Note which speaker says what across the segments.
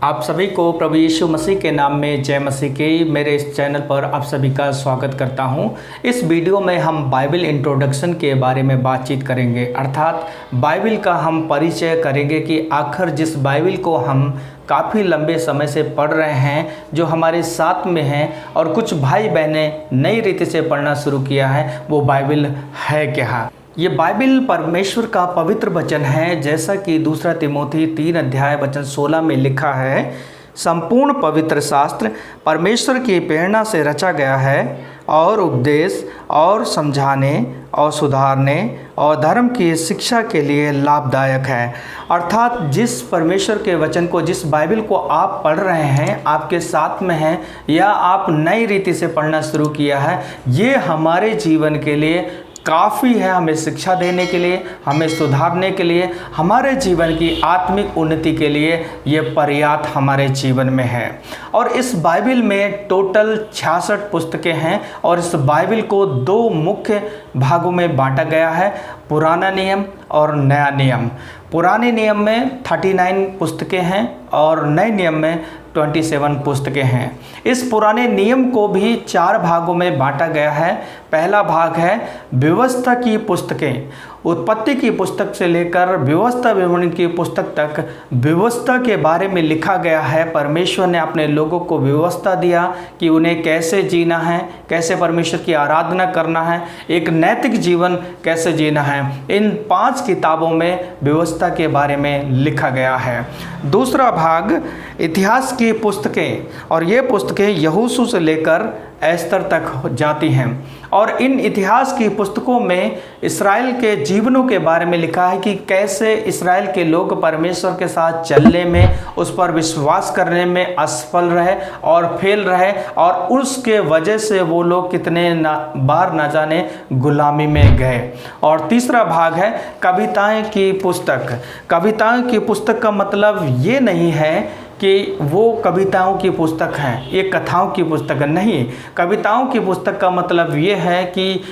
Speaker 1: आप सभी को प्रभु यीशु मसीह के नाम में जय मसीह की मेरे इस चैनल पर आप सभी का स्वागत करता हूं। इस वीडियो में हम बाइबल इंट्रोडक्शन के बारे में बातचीत करेंगे, अर्थात बाइबल का हम परिचय करेंगे कि आखिर जिस बाइबल को हम काफ़ी लंबे समय से पढ़ रहे हैं, जो हमारे साथ में हैं और कुछ भाई बहनें नई रीति से पढ़ना शुरू किया है, वो बाइबल है क्या। ये बाइबल परमेश्वर का पवित्र वचन है, जैसा कि दूसरा तिमोथी 3 अध्याय वचन 16 में लिखा है। संपूर्ण पवित्र शास्त्र परमेश्वर की प्रेरणा से रचा गया है और उपदेश और समझाने और सुधारने और धर्म की शिक्षा के लिए लाभदायक है। अर्थात जिस परमेश्वर के वचन को, जिस बाइबल को आप पढ़ रहे हैं, आपके साथ में है या आप नई रीति से पढ़ना शुरू किया है, ये हमारे जीवन के लिए काफ़ी है, हमें शिक्षा देने के लिए, हमें सुधारने के लिए, हमारे जीवन की आत्मिक उन्नति के लिए ये पर्याप्त हमारे जीवन में है। और इस बाइबल में टोटल 66 पुस्तकें हैं और इस बाइबल को 2 मुख्य भागों में बांटा गया है, पुराना नियम और नया नियम। पुराने नियम में 39 पुस्तकें हैं और नए नियम में 27 पुस्तकें हैं। इस पुराने नियम को भी 4 भागों में बांटा गया है। पहला भाग है व्यवस्था की पुस्तकें। उत्पत्ति की पुस्तक से लेकर व्यवस्था विवरण की पुस्तक तक व्यवस्था के बारे में लिखा गया है। परमेश्वर ने अपने लोगों को व्यवस्था दिया कि उन्हें कैसे जीना है, कैसे परमेश्वर की आराधना करना है, एक नैतिक जीवन कैसे जीना है। इन 5 किताबों में व्यवस्था के बारे में लिखा गया है। दूसरा भाग इतिहास की पुस्तकें, और ये पुस्तकें यहोशू से लेकर एस्तर तक जाती हैं और इन इतिहास की पुस्तकों में इस्राएल के जीवनों के बारे में लिखा है कि कैसे इस्राएल के लोग परमेश्वर के साथ चलने में, उस पर विश्वास करने में असफल रहे और फेल रहे और उसके वजह से वो लोग कितने बार ना जाने गुलामी में गए। और तीसरा भाग है कविताएं की पुस्तक। कविताएं की पुस्तक का मतलब ये नहीं है कि वो कविताओं की पुस्तक है, ये कथाओं की पुस्तक नहीं। कविताओं की पुस्तक का मतलब ये है कि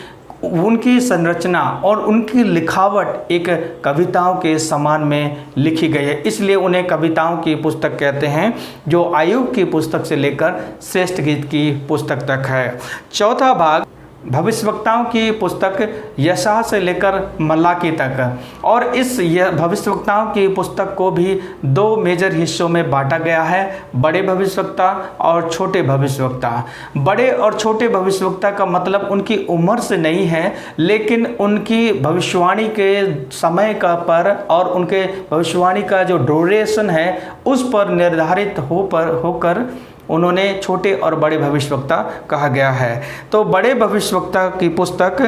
Speaker 1: उनकी संरचना और उनकी लिखावट एक कविताओं के समान में लिखी गई है, इसलिए उन्हें कविताओं की पुस्तक कहते हैं, जो आयुब की पुस्तक से लेकर श्रेष्ठ गीत की पुस्तक तक है। चौथा भाग भविष्यवक्ताओं की पुस्तक यशायाह से लेकर मलाकी तक, और इस भविष्यवक्ताओं की पुस्तक को भी 2 मेजर हिस्सों में बांटा गया है, बड़े भविष्यवक्ता और छोटे भविष्यवक्ता। बड़े और छोटे भविष्यवक्ता का मतलब उनकी उम्र से नहीं है, लेकिन उनकी भविष्यवाणी के समय का पर और उनके भविष्यवाणी का जो ड्यूरेशन है उस पर निर्धारित होकर उन्होंने छोटे और बड़े भविष्यवक्ता कहा गया है। तो बड़े भविष्यवक्ता की पुस्तक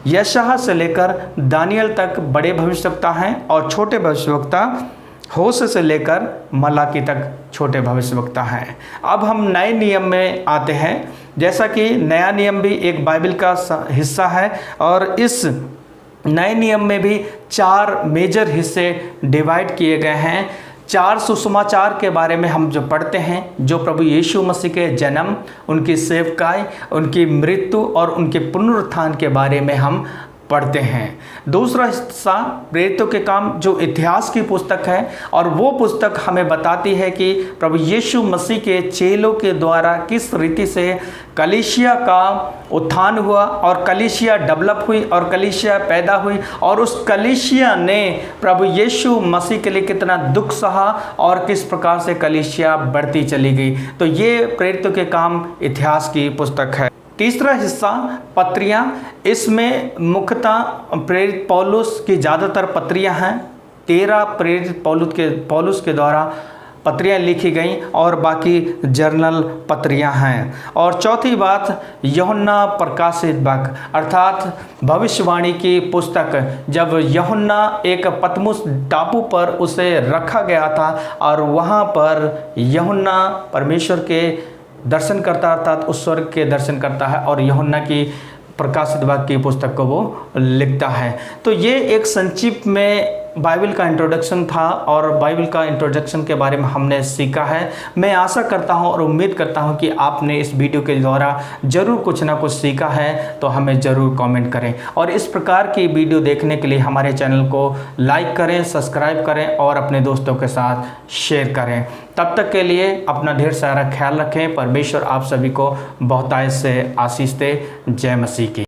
Speaker 1: यशायाह से लेकर दानियल तक बड़े भविष्यवक्ता हैं और छोटे भविष्यवक्ता होशे से लेकर मलाकी तक छोटे भविष्यवक्ता हैं। अब हम नए नियम में आते हैं। जैसा कि नया नियम भी एक बाइबल का हिस्सा है और इस नए नियम में भी 4 मेजर हिस्से डिवाइड किए गए हैं। 4 सुसमाचार के बारे में हम जो पढ़ते हैं, जो प्रभु यीशु मसीह के जन्म, उनकी सेवकाई, उनकी मृत्यु और उनके पुनरुत्थान के बारे में हम पढ़ते हैं। दूसरा हिस्सा प्रेरितों के काम, जो इतिहास की पुस्तक है, और वो पुस्तक हमें बताती है कि प्रभु यीशु मसीह के चेलों के द्वारा किस रीति से कलीसिया का उत्थान हुआ और कलीसिया डेवलप हुई और कलीसिया पैदा हुई और उस कलीसिया ने प्रभु यीशु मसीह के लिए कितना दुख सहा और किस प्रकार से कलीसिया बढ़ती चली गई। तो ये प्रेरितों के काम इतिहास की पुस्तक है। तीसरा हिस्सा पत्रियां, इसमें मुख्यतः प्रेरित पौलुस की ज़्यादातर पत्रियां हैं। 13 प्रेरित पौलुस के द्वारा पत्रियां लिखी गई और बाकी जर्नल पत्रियां हैं। और चौथी बात यूहन्ना प्रकाशित बुक, अर्थात भविष्यवाणी की पुस्तक। जब यूहन्ना एक पतमुस टापू पर उसे रखा गया था और वहाँ पर यूहन्ना परमेश्वर के दर्शन करता, अर्थात उस स्वर्ग के दर्शन करता है और यूहन्ना की प्रकाशित बुक की पुस्तक को वो लिखता है। तो ये एक संक्षिप्त में बाइबल का इंट्रोडक्शन था और बाइबल का इंट्रोडक्शन के बारे में हमने सीखा है। मैं आशा करता हूं और उम्मीद करता हूं कि आपने इस वीडियो के द्वारा ज़रूर कुछ ना कुछ सीखा है, तो हमें ज़रूर कमेंट करें और इस प्रकार की वीडियो देखने के लिए हमारे चैनल को लाइक करें, सब्सक्राइब करें और अपने दोस्तों के साथ शेयर करें। तब तक के लिए अपना ढेर सारा ख्याल रखें। परमेश्वर आप सभी को बहुतायत से आशीष दे। जय मसीह की।